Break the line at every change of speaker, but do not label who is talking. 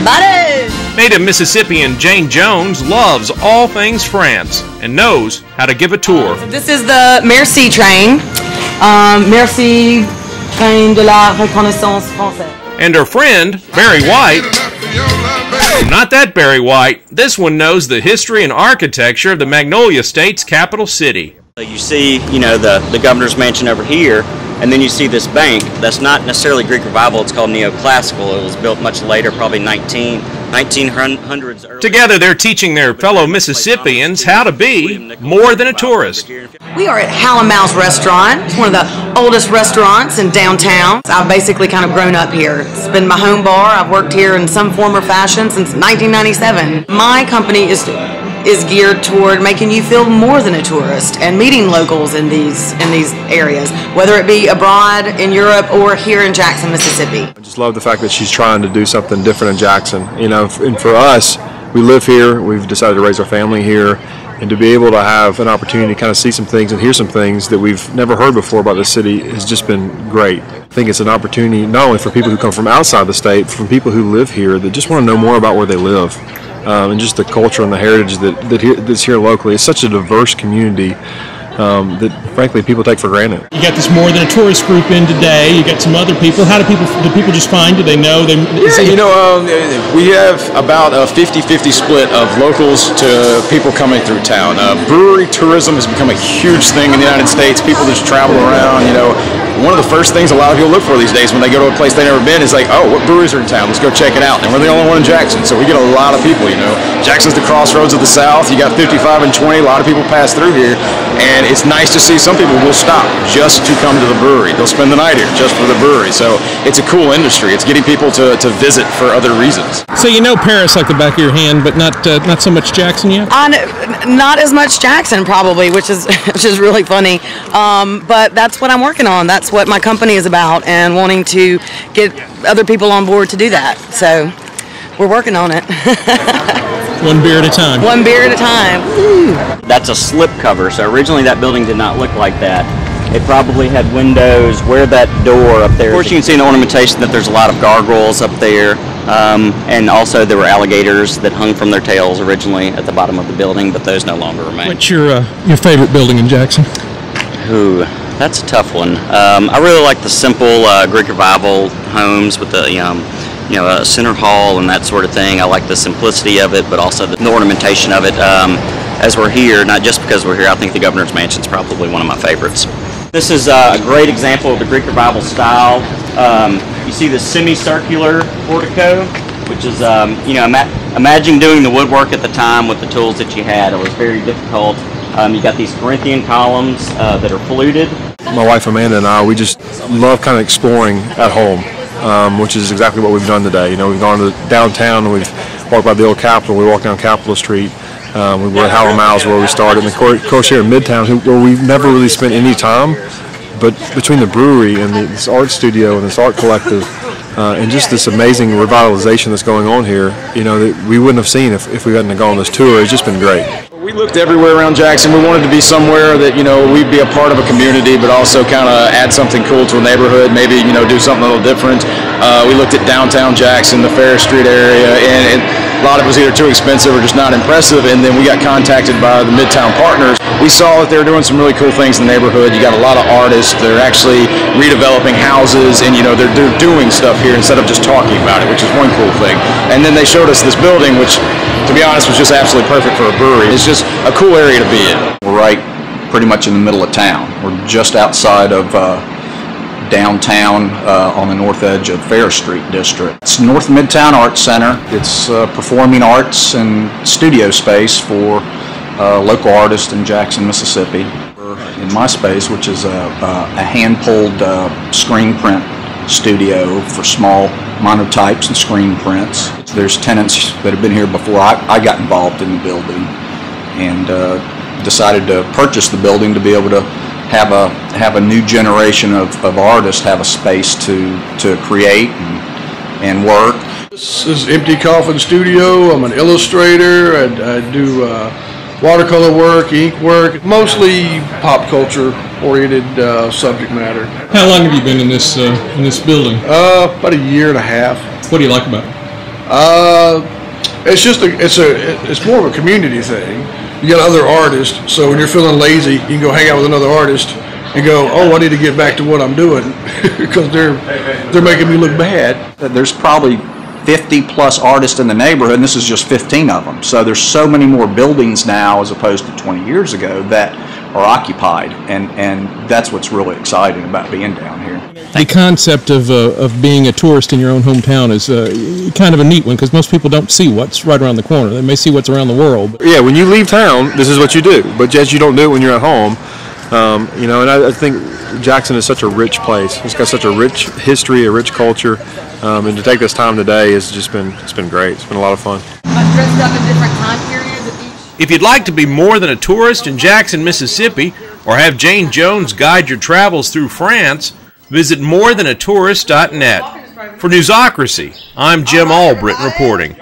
everybody!
Native Mississippian Jane Jones loves all things France and knows how to give a tour.
This is the Merci train. Merci, train de la reconnaissance française.
And her friend, Barry White, not that Barry White, this one knows the history and architecture of the Magnolia State's capital city.
You see, the governor's mansion over here, and then you see this bank. That's not necessarily Greek Revival, it's called neoclassical. It was built much later, probably 1900s early.
Together they're teaching their fellow Mississippians how to be more than a tourist.
We are at Hal & Mal's restaurant. It's one of the oldest restaurants in downtown. I've basically kind of grown up here. It's been my home bar. I've worked here in some form or fashion since 1997. My company is geared toward making you feel more than a tourist and meeting locals in these areas, whether it be abroad in Europe or here in Jackson, Mississippi.
I just love the fact that she's trying to do something different in Jackson. And for us, we live here, we've decided to raise our family here, and to be able to have an opportunity to kind of see some things and hear some things that we've never heard before about the city has just been great. I think it's an opportunity not only for people who come from outside the state, but from people who live here that just want to know more about where they live. And just the culture and the heritage that's here locally. It's such a diverse community that, frankly, people take for granted.
You got this more than a tourist group in today. You got some other people. How do people just find you? They know?
We have about a 50-50 split of locals to people coming through town. Brewery tourism has become a huge thing in the United States. People just travel around, One of the first things a lot of people look for these days when they go to a place they've never been is like, oh, what breweries are in town? Let's go check it out. And we're the only one in Jackson, so we get a lot of people, Jackson's the crossroads of the South. You got 55 and 20. A lot of people pass through here. And it's nice to see some people will stop just to come to the brewery. They'll spend the night here just for the brewery. So it's a cool industry. It's getting people to visit for other reasons.
So Paris like the back of your hand, but not so much Jackson yet?
Not as much Jackson, probably, which is really funny. But that's what I'm working on. That's what my company is about, and wanting to get other people on board to do that. So we're working on it.
One beer at a time.
One beer at a time. Woo.
That's a slip cover, so originally that building did not look like that. It probably had windows where that door up there. Of course, you can see in the ornamentation that there's a lot of gargoyles up there, and also there were alligators that hung from their tails originally at the bottom of the building, but those no longer remain.
What's your favorite building in Jackson?
Ooh, that's a tough one. I really like the simple Greek Revival homes with the a center hall and that sort of thing. I like the simplicity of it, but also the ornamentation of it. As we're here, not just because we're here, I think the Governor's Mansion is probably one of my favorites. This is a great example of the Greek Revival style. You see the semicircular portico, which is, imagine doing the woodwork at the time with the tools that you had. It was very difficult. You got these Corinthian columns that are fluted.
My wife Amanda and I, we just love kind of exploring at home, which is exactly what we've done today. We've gone to downtown and we've walked by the old Capitol. We walked down Capitol Street. We were at Hal & Mal's where we started. And of course here in Midtown, where we've never really spent any time, but between the brewery and this art studio and this art collective, and just this amazing revitalization that's going on here, that we wouldn't have seen if we hadn't gone on this tour. It's just been great.
We looked everywhere around Jackson. We wanted to be somewhere that, we'd be a part of a community, but also kind of add something cool to a neighborhood, maybe, do something a little different. We looked at downtown Jackson, the Fair Street area, and a lot of it was either too expensive or just not impressive, and then we got contacted by the Midtown partners. We saw that they were doing some really cool things in the neighborhood. You got a lot of artists. They're actually redeveloping houses, and, they're doing stuff here instead of just talking about it, which is one cool thing. And then they showed us this building, which, to be honest, was just absolutely perfect for a brewery. It's just a cool area to be in.
We're right pretty much in the middle of town. We're just outside of downtown on the north edge of Fair Street District. It's North Midtown Arts Center. It's performing arts and studio space for local artists in Jackson, Mississippi. We're in my space, which is a hand-pulled screen print studio for small monotypes and screen prints. There's tenants that have been here before I got involved in the building, and decided to purchase the building to be able to have a new generation of artists have a space to create and work.
This is Empty Coffin Studio. I'm an illustrator. I do watercolor work, ink work, mostly pop culture oriented subject matter.
How long have you been in this building?
About a year and a half.
What do you like about it?
It's more of a community thing. You got other artists, so when you're feeling lazy, you can go hang out with another artist and go, oh, I need to get back to what I'm doing because they're making me look bad.
There's probably 50 plus artists in the neighborhood, and this is just 15 of them. So there's so many more buildings now as opposed to 20 years ago that are occupied, and that's what's really exciting about being down here.
The concept of being a tourist in your own hometown is kind of a neat one because most people don't see what's right around the corner. They may see what's around the world.
Yeah, when you leave town, this is what you do, but just you don't do it when you're at home. And I think Jackson is such a rich place. It's got such a rich history, a rich culture, and to take this time today has just been great. It's been a lot of fun.
I've dressed up in different time periods at each.
If you'd like to be more than a tourist in Jackson, Mississippi, or have Jane Jones guide your travels through France, visit morethanatourist.net. For Newsocracy, I'm Jim Albritton reporting.